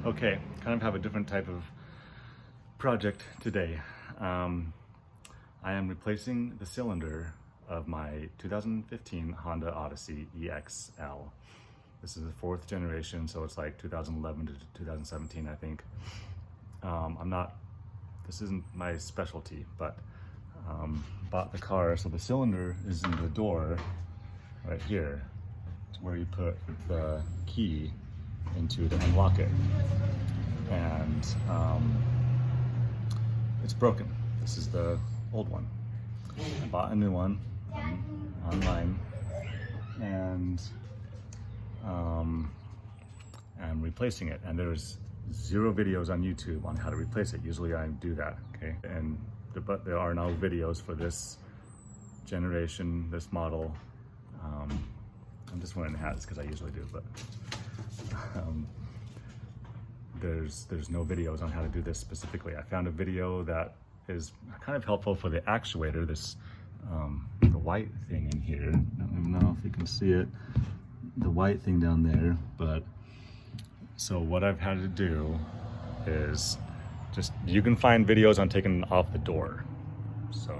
Okay, kind of have a different type of project today. I am replacing the cylinder of my 2015 Honda Odyssey EXL. This is the fourth generation, so it's like 2011 to 2017, I think. This isn't my specialty, but bought the car, so the cylinder is in the door right here. It's where you put the key into to unlock it. And it's broken. This is the old one. I bought a new one online, and I'm replacing it. And there's 0 videos on YouTube on how to replace it. Usually I do that, okay? But there are no videos for this generation, this model. I'm just wearing hats because I usually do, but there's no videos on how to do this specifically. I found a video that is kind of helpful for the actuator, this the white thing in here. I don't even know if you can see it, the white thing down there. But so what I've had to do is you can find videos on taking it off the door. So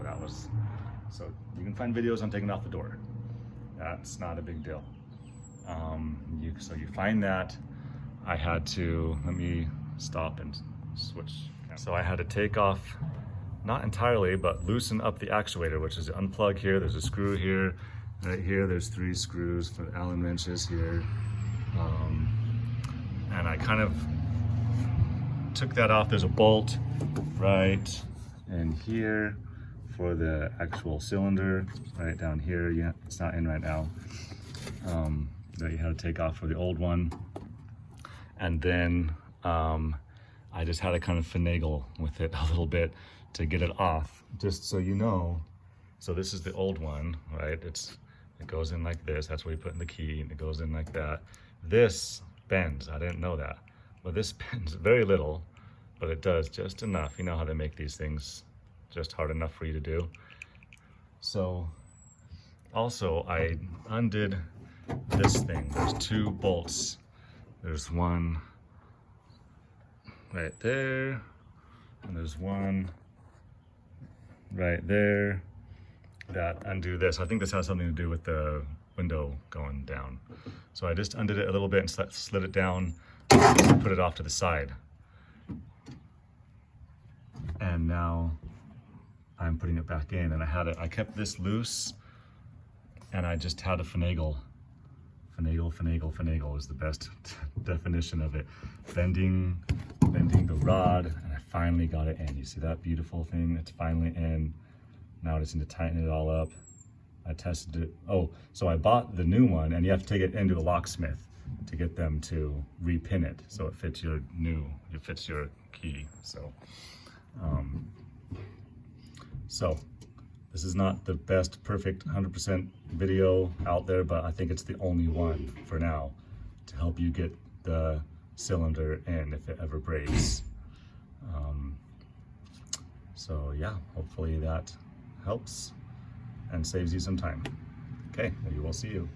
you can find videos on taking it off the door. That's not a big deal. So you find that. I had to, let me stop and switch. So I had to take off, not entirely, but loosen up the actuator, which is unplug here. There's a screw here, right here. There's 3 screws for the Allen wrenches here. And I kind of took that off. There's a bolt right in here for the actual cylinder, right down here. Yeah, it's not in right now. That you had to take off for the old one. And then I just had to kind of finagle with it a little bit to get it off. Just so you know, so this is the old one, right? It goes in like this. That's where you put in the key, and it goes in like that. This bends. I didn't know that, but this bends very little, but it does just enough. You know how they make these things just hard enough for you to do. So also I undid this thing. There's 2 bolts. There's one right there, and there's one right there that undo this. I think this has something to do with the window going down. So I just undid it a little bit and slid it down and put it off to the side. And now I'm putting it back in, and I kept this loose, and I just had to finagle. Finagle is the best definition of it. Bending the rod, and I finally got it in. You see that beautiful thing? It's finally in. Now I just need to tighten it all up. I tested it. Oh, so I bought the new one, and you have to take it into a locksmith to get them to repin it so it fits your key. So this is not the best, perfect 100% video out there, but I think it's the only one for now to help you get the cylinder in if it ever breaks. So yeah, hopefully that helps and saves you some time. Okay, we will see you.